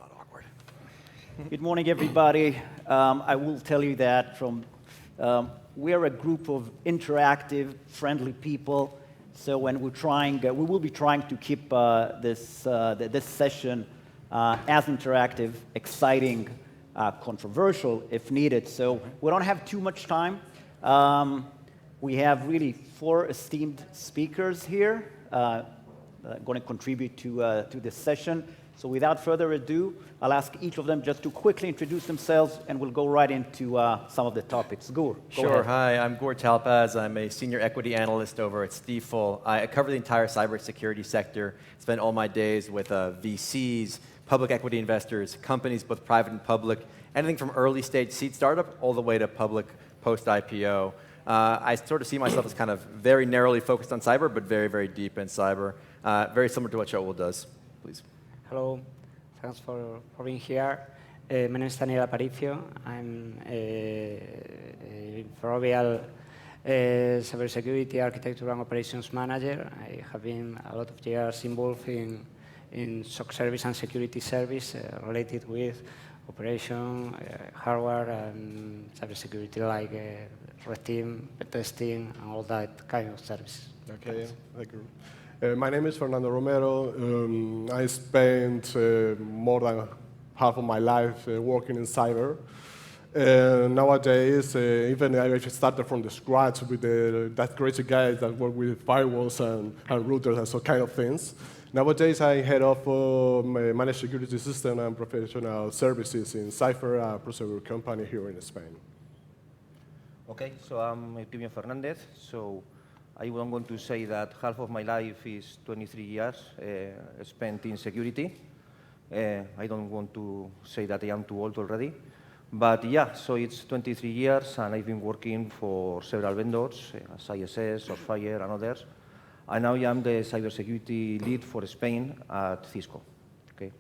not awkward. Good morning, everybody. I will tell you that we're a group of interactive, friendly people. So when we will be trying to keep this session as interactive, exciting, controversial if needed. So we don't have too much time. We have really 4 esteemed speakers here going to contribute to this session. So without further ado, I'll ask each of them just to quickly introduce themselves, and we'll go right into some of the topics. Gur, go ahead. Hi, I'm Gur Talpaz. I'm a senior equity analyst over at Stifel. I cover the entire cybersecurity sector. Spend all my days with VCs, public equity investors, companies both private and public, anything from early stage seed startup all the way to public post-IPO. I sort of see myself as kind of very narrowly focused on cyber, but very, very deep in cyber. Very similar to what Shaul does. Please. Hello, thanks for being here. My name is Daniel Aparicio. I'm a provincial cybersecurity architecture and operations manager. I have been a lot of years involved in SOC service and security service related with operation, hardware, and cybersecurity like red team, testing, and all that kind of services. Okay, thank you. My name is Fernando Romero. I spent more than half of my life working in cyber. Nowadays, even I started from the scratch with that crazy guys that work with firewalls and routers and so kind of things. Nowadays, I head up managed security system and professional services in Cypher, a procedure company here in Spain. Okay, so I'm Eutimio Fernandez. I'm going to say that half of my life is 23 years spent in security. I don't want to say that I am too old already. But yeah, so it's 23 years, and I've been working for several vendors, as ISS, Sourcefire, and others. And now I am the cybersecurity lead for Spain at Cisco. Okay.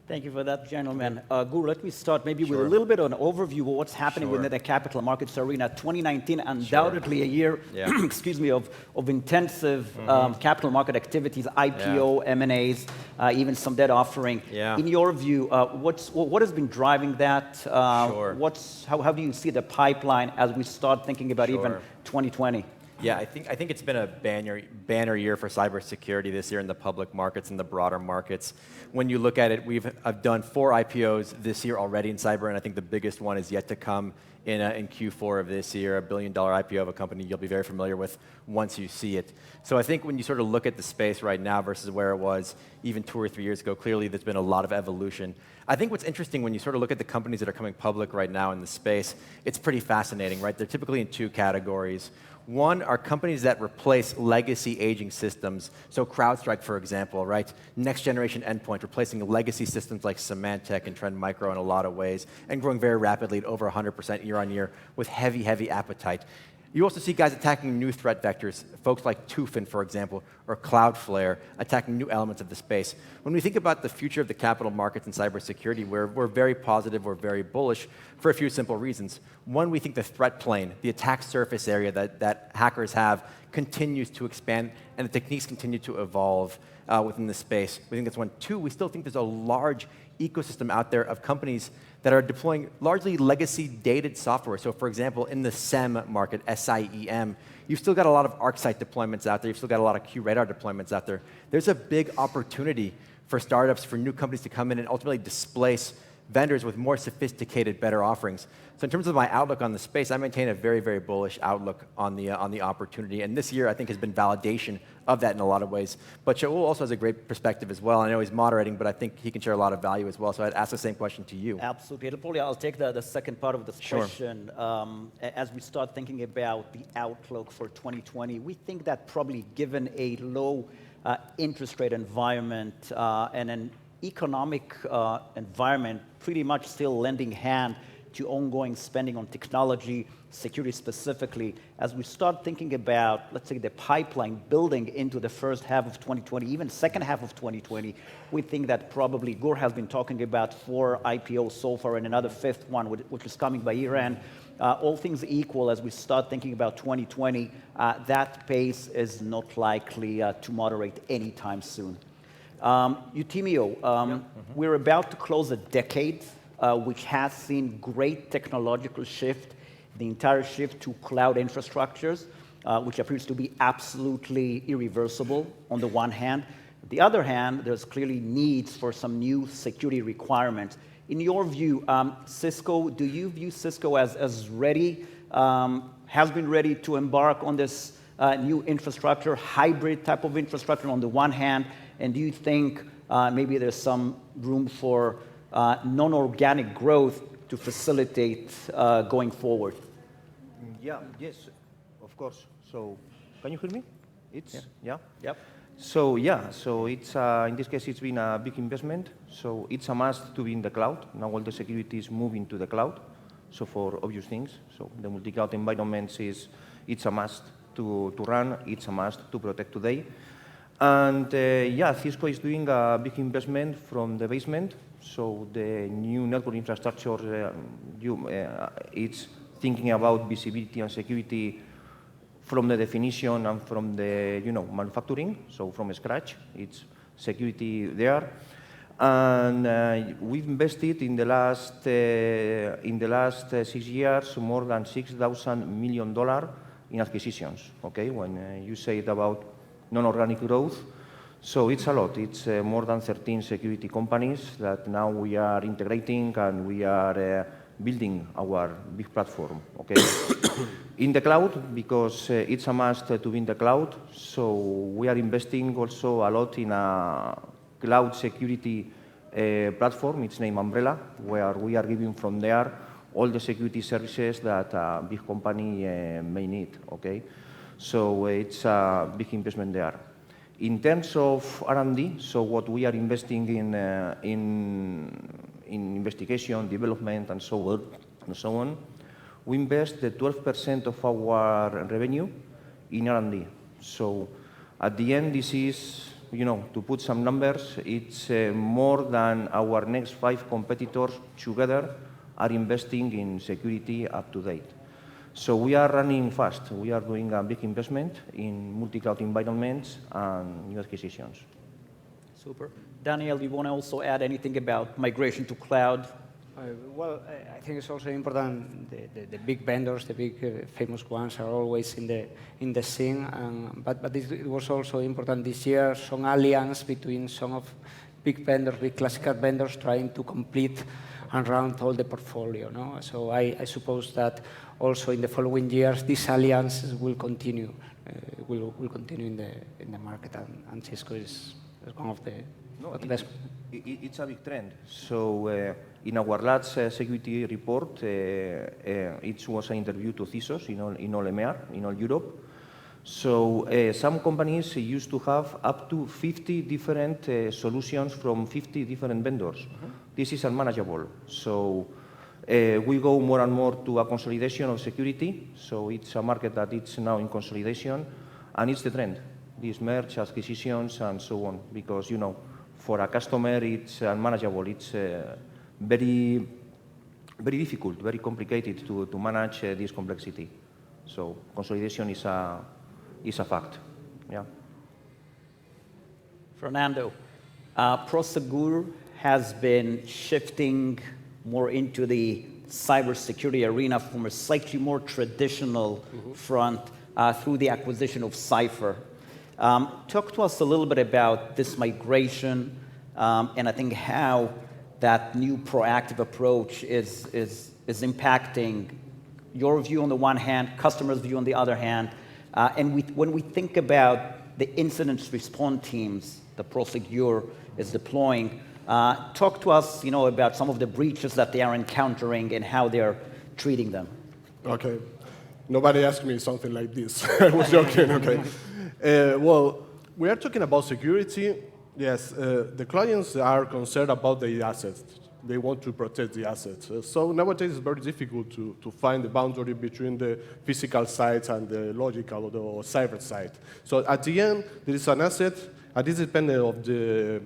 Thank you for that, gentlemen. Gur, let me start maybe with a little bit of an overview of what's happening within the capital markets arena. 2019, undoubtedly a year, excuse me, of intensive capital market activities, IPO, M&As, even some debt offering. In your view, what has been driving that? How do you see the pipeline as we start thinking about even 2020? Yeah, I think it's been a banner year for cybersecurity this year in the public markets and the broader markets. When you look at it, I've done 4 IPOs this year already in cyber, and I think the biggest one is yet to come in Q4 of this year, $1 billion IPO of a company you'll be very familiar with once you see it. So I think when you sort of look at the space right now versus where it was even 2 or 3 years ago, clearly there's been a lot of evolution. I think what's interesting when you sort of look at the companies that are coming public right now in the space, it's pretty fascinating, right? They're typically in 2 categories. One are companies that replace legacy aging systems. So CrowdStrike, for example, right? Next generation endpoint, replacing legacy systems like Symantec and Trend Micro in a lot of ways, and growing very rapidly at over 100% year on year with heavy, heavy appetite. You also see guys attacking new threat vectors, folks like Tufin, for example, or Cloudflare, attacking new elements of the space. When we think about the future of the capital markets and cybersecurity, we're very positive, we're very bullish for a few simple reasons. One, we think the threat plane, the attack surface area that hackers have, continues to expand, and the techniques continue to evolve within the space. We think that's one. 2, we still think there's a large ecosystem out there of companies that are deploying largely legacy dated software. So for example, in the SIEM market, SIEM, you've still got a lot of ArcSight deployments out there. You've still got a lot of QRadar deployments out there. There's a big opportunity for startups, for new companies to come in and ultimately displace vendors with more sophisticated, better offerings. So in terms of my outlook on the space, I maintain a very, very bullish outlook on the opportunity. And this year, I think, has been validation of that in a lot of ways. But Shaul also has a great perspective as well. I know he's moderating, but I think he can share a lot of value as well. So I'd ask the same question to you. Absolutely. I'll take the second part of this question. As we start thinking about the outlook for 2020, we think that probably given a low interest rate environment and an economic environment pretty much still lending hand to ongoing spending on technology, security specifically, as we start thinking about, let's say, the pipeline building into the first half of 2020, even second half of 2020, we think that probably Gur has been talking about 4 IPOs so far and another 5th one, which is coming by year-end. All things equal, as we start thinking about 2020, that pace is not likely to moderate anytime soon. Eutimio, we're about to close a decade, which has seen great technological shift, the entire shift to cloud infrastructures, which appears to be absolutely irreversible on the one hand. On the other hand, there's clearly needs for some new security requirements. In your view, Cisco, do you view Cisco as ready, has been ready to embark on this new infrastructure, hybrid type of infrastructure on the one hand, and do you think maybe there's some room for non-organic growth to facilitate going forward? Yeah, yes, of course. So, can you hear me? Yeah? Yep. So, yeah, so it's, in this case, it's been a big investment. So, it's a must to be in the cloud. Now, all the security is moving to the cloud. So, for obvious things. So, the multi-cloud environments it's a must to run. It's a must to protect today. And, yeah, Cisco is doing a big investment from the basement. So, the new network infrastructure, it's thinking about visibility and security from the definition and from the manufacturing, so from scratch, it's security there, and we've invested in the last 6 years more than $6,000 million in acquisitions. Okay, when you say it about non-organic growth, so it's a lot. It's more than 13 security companies that now we are integrating and we are building our big platform. Okay. In the cloud, because it's a must to be in the cloud, so we are investing also a lot in a cloud security platform, it's named Umbrella, where we are giving from there all the security services that a big company may need, okay? So it's a big investment there. In terms of R&D, so what we are investing in investigation, development, and so on, we invest the 12% of our revenue in R&D. So at the end, this is, to put some numbers, it's more than our next 5 competitors together are investing in security up to date. So we are running fast. We are doing a big investment in multi-cloud environments and new acquisitions. Super. Daniel, you want to also add anything about migration to cloud? Well, I think it's also important. The big vendors, the big famous ones, are always in the scene. But it was also important this year. Some alliance between some of big vendors, big classical vendors, trying to complete and round all the portfolio. No? So I suppose that also in the following years, these alliances will continue. Will continue in the market, and Cisco is one of the best. It's a big trend. So in our last security report, it was an interview to CISOs in all EMEA, in all Europe. So some companies used to have up to 50 different solutions from 50 different vendors. This is unmanageable. So we go more and more to a consolidation of security. So it's a market that it's now in consolidation, and it's the trend. These merge, acquisitions, and so on, because for a customer, it's unmanageable. It's very, very difficult, very complicated to manage this complexity. So consolidation is a fact. Yeah. Fernando, Prosegur has been shifting more into the cybersecurity arena from a slightly more traditional front through the acquisition of Cypher. Talk to us a little bit about this migration, and I think how that new proactive approach is impacting your view on the one hand, customers' view on the other hand, and when we think about the incident response teams that Prosegur is deploying, talk to us, about some of the breaches that they are encountering and how they're treating them. Okay. Nobody asked me something like this. I was joking, okay. Well, we are talking about security. Yes, the clients are concerned about the assets. They want to protect the assets. So nowadays it's very difficult to find the boundary between the physical side and the logical or cyber side. So at the end, there is an asset, and this depends on the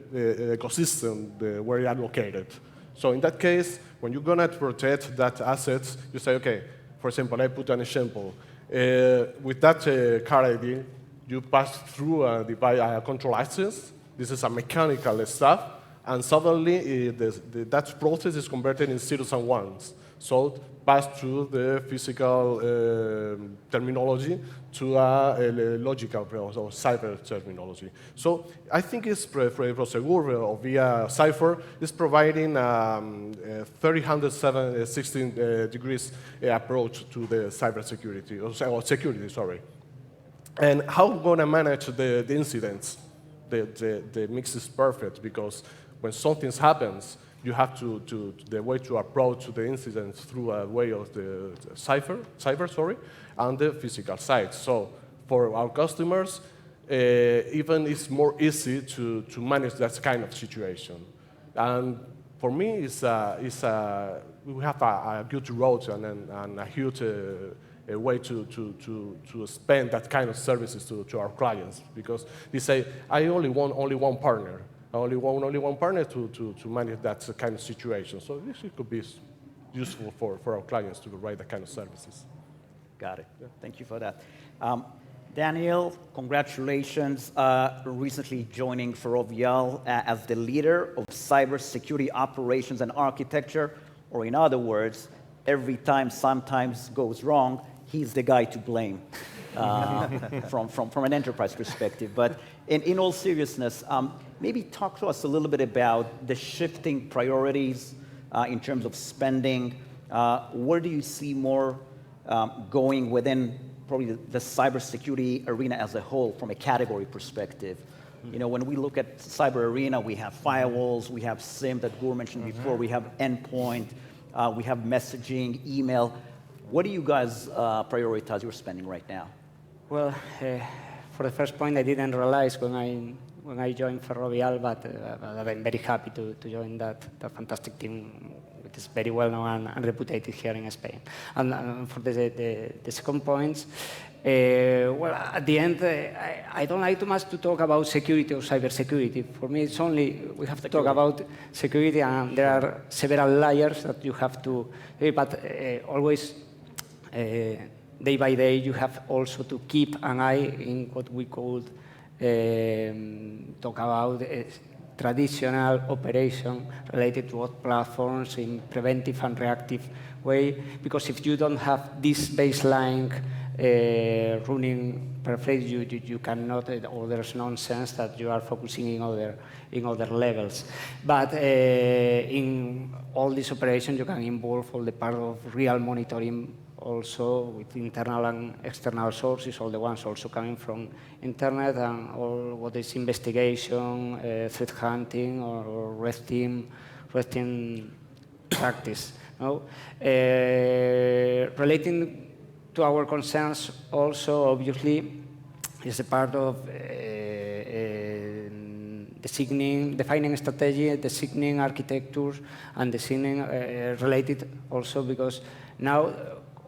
ecosystem where you are located. So in that case, when you're going to protect that asset, you say, okay, for example, I put an example. With that car ID, you pass through a control access. This is a mechanical stuff, and suddenly that process is converted in zeros and ones. So pass through the physical terminology to a logical or cyber terminology. So I think it's Prosegur or via Cipher is providing 316 degrees approach to the cybersecurity, or security, sorry. And how we're going to manage the incidents? The mix is perfect, because when something happens, you have the way to approach the incidents through a way of the cyber, and the physical side. So for our customers, even it's more easy to manage that kind of situation. And for me, we have a good road and a huge a way to spend that kind of services to our clients, because they say, I only want one partner. I only want one partner to manage that kind of situation. So this could be useful for our clients to provide that kind of services. Got it. Yeah. Thank you for that. Daniel, congratulations. Recently joining Ferrovial as the leader of cybersecurity operations and architecture, or in other words, every time sometimes goes wrong, he's the guy to blame from an enterprise perspective. But in all seriousness, maybe talk to us a little bit about the shifting priorities in terms of spending. Where do you see more going within probably the cybersecurity arena as a whole from a category perspective? You know, when we look at cyber arena, we have firewalls, we have SIM that Gur mentioned before, we have endpoint, we have messaging, email. What do you guys prioritize your spending right now? Well, for the first point, I didn't realize when I joined Ferrovial, but I'm very happy to join that fantastic team, which is very well known and reputed here in Spain. And for the second point, well, at the end, I don't like too much to talk about security or cybersecurity. For me, it's only we have to talk about security, and there are several layers that you have to. But always, day by day, you have also to keep an eye in what we call talk about traditional operation related to what platforms in preventive and reactive way. Because if you don't have this baseline running perfectly, you cannot, or there's nonsense that you are focusing in other levels. But in all this operation, you can involve all the part of real monitoring, also with internal and external sources, all the ones also coming from internet, and all what is investigation, threat hunting, or red team practice. No? Relating to our concerns also, obviously, is a part of defining strategy, designing architectures, and designing related also, because now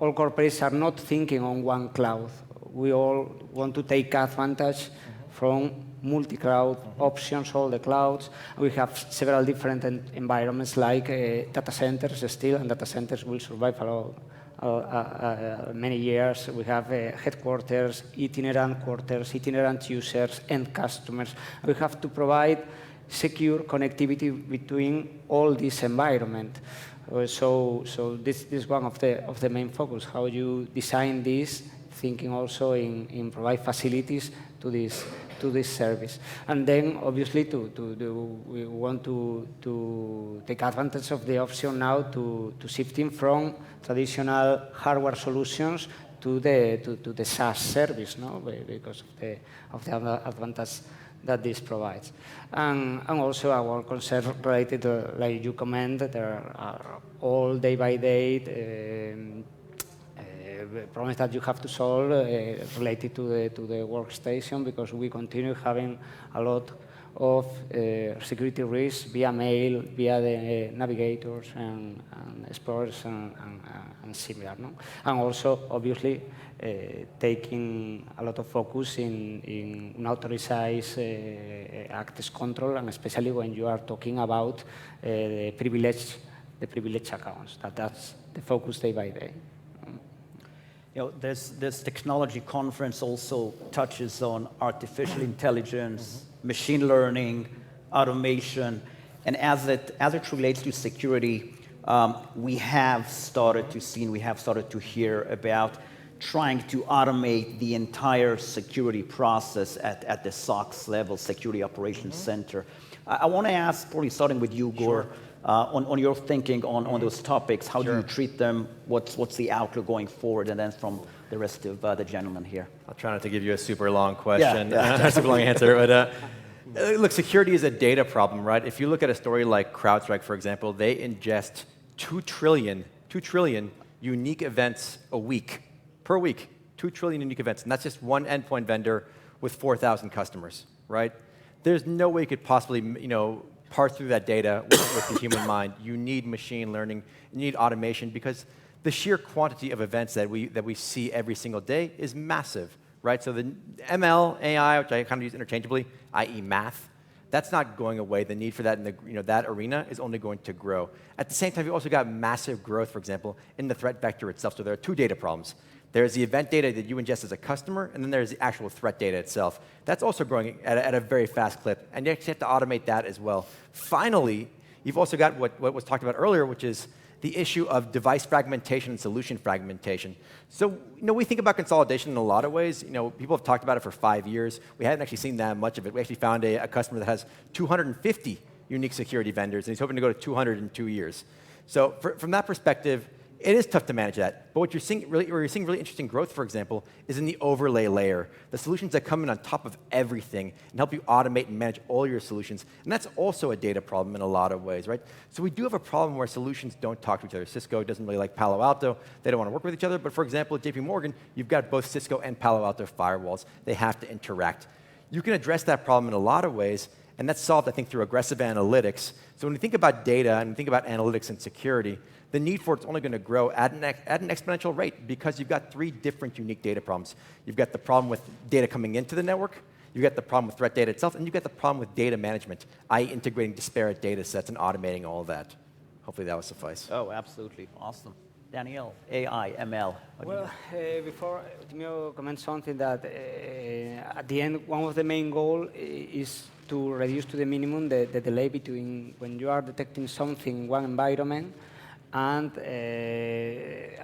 all corporates are not thinking on one cloud. We all want to take advantage from multi-cloud options, all the clouds. We have several different environments like data centers still, and data centers will survive many years. We have headquarters, itinerant quarters, itinerant users, and customers. We have to provide secure connectivity between all this environment. So this is one of the main focus, how you design this, thinking also in provide facilities to this service. And then, obviously, we want to take advantage of the option now to shifting from traditional hardware solutions to the SaaS service, no? Because of the advantage that this provides. And also our concern related, like you comment, there are all day by day problems that you have to solve related to the workstation, because we continue having a lot of security risks via mail, via the navigators and explorers and similar. No? And also, obviously, taking a lot of focus in unauthorized access control, and especially when you are talking about the privileged accounts. That's the focus day by day. You know, this technology conference also touches on artificial intelligence, machine learning, automation, and as it relates to security, we have started to hear about trying to automate the entire security process at the SOX level, Security Operations Center. I want to ask, probably starting with you, Gore, on your thinking on those topics. How do you treat them? What's the outlook going forward? And then from the rest of the gentlemen here. I'll try not to give you a super long question, Yeah. super long answer, but look, security is a data problem, right? If you look at a story like CrowdStrike, for example, they ingest 2 trillion unique events per week, 2 trillion unique events, and that's just one endpoint vendor with 4,000 customers, right? There's no way you could possibly, parse through that data with the human mind. You need machine learning, you need automation, because the sheer quantity of events that we see every single day is massive, right? So the ML, AI, which I kind of use interchangeably, i.e. math, that's not going away. The need for that in the, that arena is only going to grow. At the same time, you've also got massive growth, for example, in the threat vector itself. So there are 2 data problems. There's the event data that you ingest as a customer, and then there's the actual threat data itself. That's also growing at a very fast clip, and you actually have to automate that as well. Finally, you've also got what was talked about earlier, which is the issue of device fragmentation and solution fragmentation. So, we think about consolidation in a lot of ways. People have talked about it for 5 years. We haven't actually seen that much of it. We actually found a customer that has 250 unique security vendors, and he's hoping to go to 200 in 2 years. So from that perspective, it is tough to manage that. But what you're seeing really interesting growth, for example, is in the overlay layer. The solutions that come in on top of everything and help you automate and manage all your solutions. And that's also a data problem in a lot of ways, right? So we do have a problem where solutions don't talk to each other. Cisco doesn't really like Palo Alto. They don't want to work with each other. But for example, at JP Morgan, you've got both Cisco and Palo Alto firewalls. They have to interact. You can address that problem in a lot of ways, and that's solved, I think, through aggressive analytics. So when you think about data and you think about analytics and security, the need for it's only going to grow at an exponential rate because you've got 3 different unique data problems. You've got the problem with data coming into the network, you've got the problem with threat data itself, and you've got the problem with data management, i.e. integrating disparate data sets and automating all of that. Hopefully that will suffice. Oh, absolutely. Awesome. Daniel, AI, ML. Well, before Timio comments something that at the end, one of the main goals is to reduce to the minimum the delay between when you are detecting something in one environment and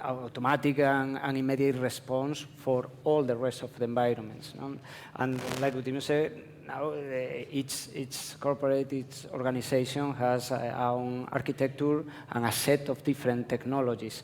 automatic and immediate response for all the rest of the environments. And like what Timio said, now each corporate, each organization has its own architecture and a set of different technologies.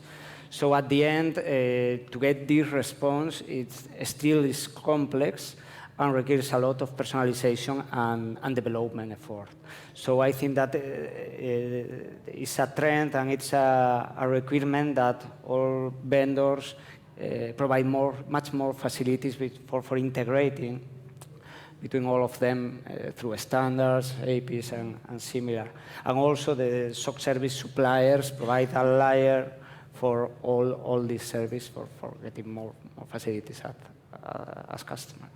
So at the end, to get this response, it still is complex and requires a lot of personalization and development effort. So I think that it's a trend and it's a requirement that all vendors provide much more facilities for integrating between all of them through standards, APIs, and similar. And also the SOC service suppliers provide a layer for all these services for getting more facilities as customers.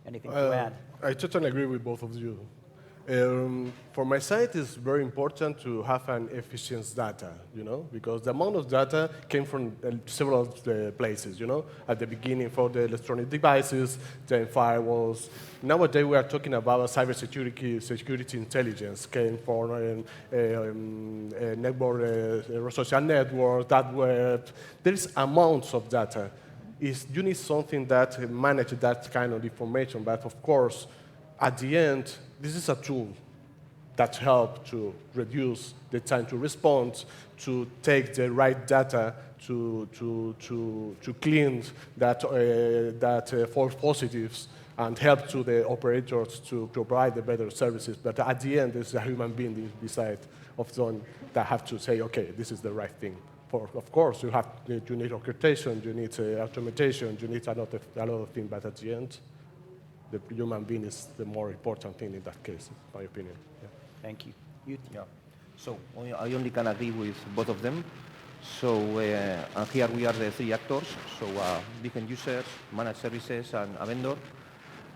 Anything to add? I totally agree with both of you. For my side, it's very important to have an efficient data, because the amount of data came from several places, at the beginning for the electronic devices, then firewalls. Nowadays, we are talking about cybersecurity intelligence, came from network, social network, that web. There is amounts of data. You need something that manages that kind of information, but of course, at the end, this is a tool that helps to reduce the time to respond, to take the right data, to clean that false positives, and help to the operators to provide the better services. But at the end, it's a human being beside of them that have to say, okay, this is the right thing. Of course, you need occultation, you need automation, you need a lot of things, but at the end, the human being is the more important thing in that case, in my opinion. Yeah. Thank you. Yeah. So I only can agree with both of them. So and here we are the 3 actors. So big end users, managed services, and a vendor.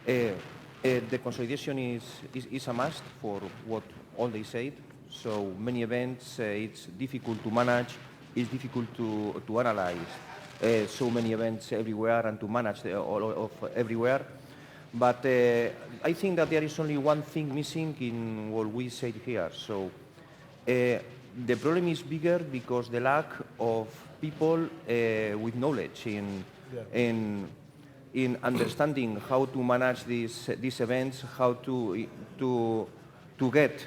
The consolidation is a must for what all they said. So many events, it's difficult to manage. It's difficult to analyze so many events everywhere and to manage all of everywhere. But I think that there is only one thing missing in what we said here. So the problem is bigger because the lack of people with knowledge in understanding how to manage these events, how to get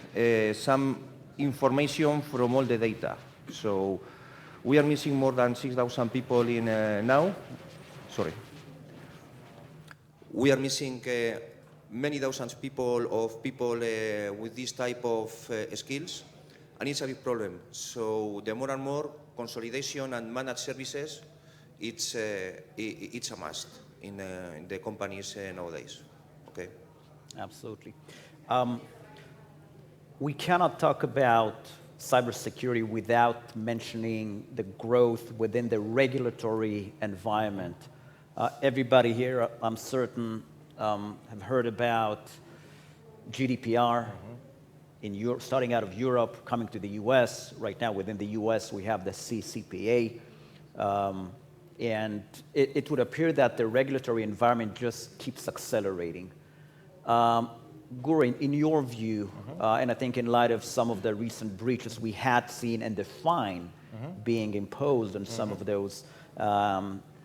some information from all the data. So we are missing more than 6,000 people in now. Sorry. We are missing many thousands of people with this type of skills, and it's a big problem. So the more and more consolidation and managed services, it's a must in the companies nowadays. Okay. Absolutely. We cannot talk about cybersecurity without mentioning the growth within the regulatory environment. Everybody here, I'm certain, have heard about GDPR in Europe, starting out of Europe, coming to the US. Right now, within the US, we have the CCPA. And it would appear that the regulatory environment just keeps accelerating. Guru, in your view, and I think in light of some of the recent breaches we had seen and the fine being imposed on some of those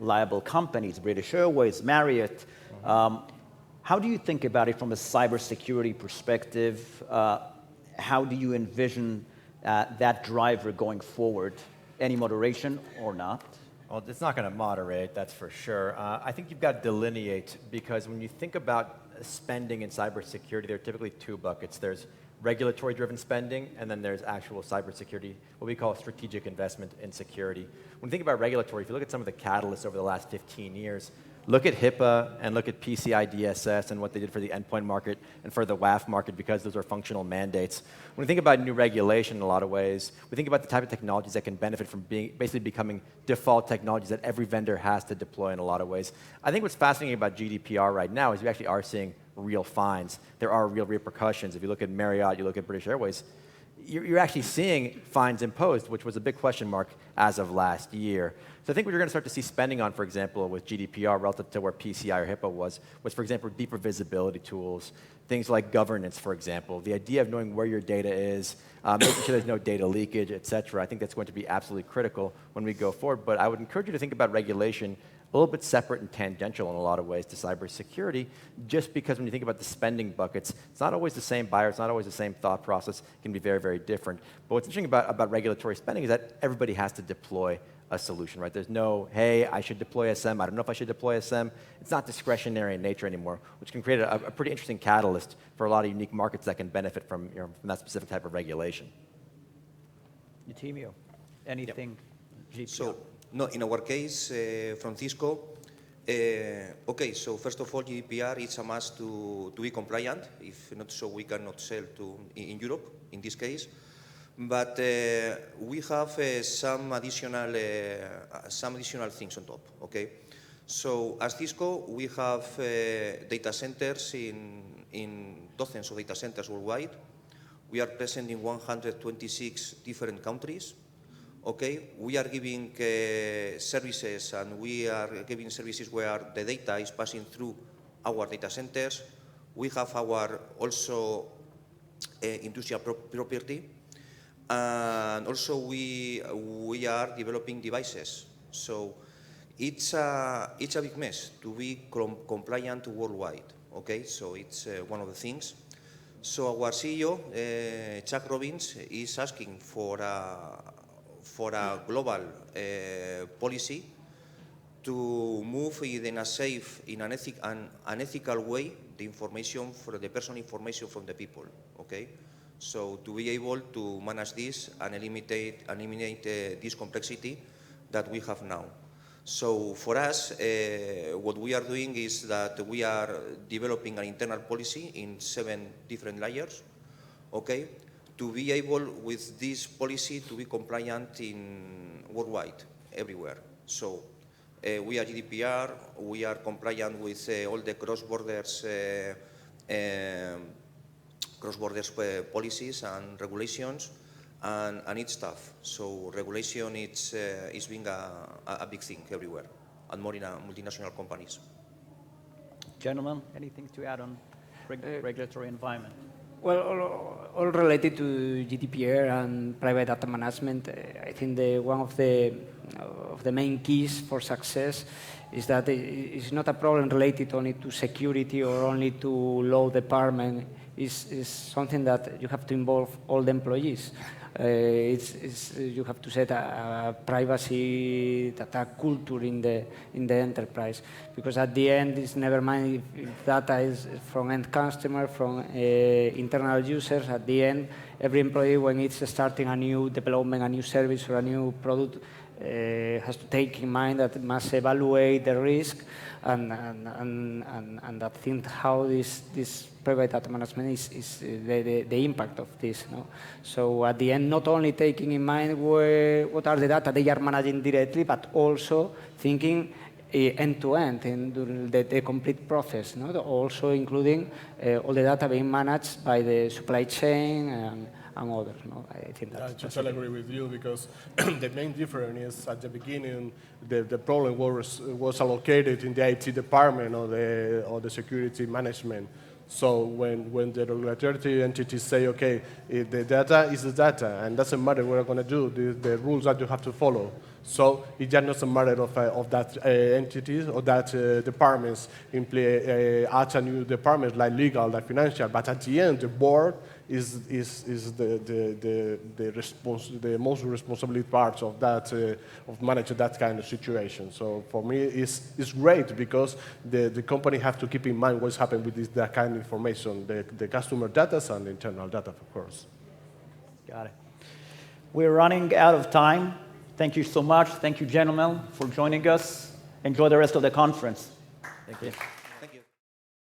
liable companies, British Airways, Marriott, how do you think about it from a cybersecurity perspective? How do you envision that driver going forward? Any moderation or not? Well, it's not going to moderate, that's for sure. I think you've got to delineate, because when you think about spending in cybersecurity, there are typically two buckets. There's regulatory-driven spending, and then there's actual cybersecurity, what we call strategic investment in security. When you think about regulatory, if you look at some of the catalysts over the last 15 years, look at HIPAA and look at PCI DSS and what they did for the endpoint market and for the WAF market, because those are functional mandates. When we think about new regulation in a lot of ways, we think about the type of technologies that can benefit from basically becoming default technologies that every vendor has to deploy in a lot of ways. I think what's fascinating about GDPR right now is we actually are seeing real fines. There are real repercussions. If you look at Marriott, you look at British Airways, you're actually seeing fines imposed, which was a big question mark as of last year. So I think what you're going to start to see spending on, for example, with GDPR relative to where PCI or HIPAA was, for example, deeper visibility tools, things like governance, for example, the idea of knowing where your data is, making sure there's no data leakage, et cetera. I think that's going to be absolutely critical when we go forward. But I would encourage you to think about regulation a little bit separate and tangential in a lot of ways to cybersecurity, just because when you think about the spending buckets, it's not always the same buyer, it's not always the same thought process, it can be very, very different. But what's interesting about regulatory spending is that everybody has to deploy a solution, right? There's no, hey, I should deploy SM, I don't know if I should deploy SM. It's not discretionary in nature anymore, which can create a pretty interesting catalyst for a lot of unique markets that can benefit from, from that specific type of regulation. Eutimio, anything GDPR? So, no, in our case, from Cisco, okay, so first of all, GDPR is a must to be compliant. If not so, we cannot sell in Europe, in this case. But we have some additional things on top, okay? So, as Cisco, we have data centers in dozens of data centers worldwide. We are present in 126 different countries. Okay, we are giving services, and we are giving services where the data is passing through our data centers. We have our also industrial property, and also we are developing devices. So it's a big mess to be compliant worldwide. Okay, so it's one of the things. So our CEO, Chuck Robbins, is asking for a global policy to move in a safe, in an ethical way, the information, for the personal information from the people, okay? So to be able to manage this and eliminate this complexity that we have now. So for us, what we are doing is that we are developing an internal policy in 7 different layers, okay? To be able, with this policy, to be compliant in worldwide, everywhere. So we are GDPR, we are compliant with all the cross-borders policies and regulations, and it's tough. So regulation is being a big thing everywhere, and more in multinational companies. Gentlemen, anything to add on regulatory environment? Well, all related to GDPR and private data management, I think one of the main keys for success is that it's not a problem related only to security or only to law department. It's something that you have to involve all the employees. You have to set a privacy data culture in the enterprise, because at the end it's never mind if data is from end customer, from internal users. At the end, every employee, when it's starting a new development, a new service or a new product, has to take in mind that it must evaluate the risk and that think how this private data management is the impact of this. No? So at the end, not only taking in mind what are the data they are managing directly, but also thinking end-to-end in the complete process, no? Also including all the data being managed by the supply chain and others. No? I think I totally agree with you, because the main difference is at the beginning the problem was allocated in the IT department or the security management. So when the regulatory entities say, okay, the data is the data, and doesn't matter what we're going to do, the rules that you have to follow. So it's just not a matter of that entities or that departments add a new department like legal, like financial, but at the end, the board is the most responsibility part of that of managing that kind of situation. So for me, it's great, because the company has to keep in mind what's happening with that kind of information, the customer data and the internal data, of course. Got it. We're running out of time. Thank you so much. Thank you, gentlemen, for joining us. Enjoy the rest of the conference. Thank you.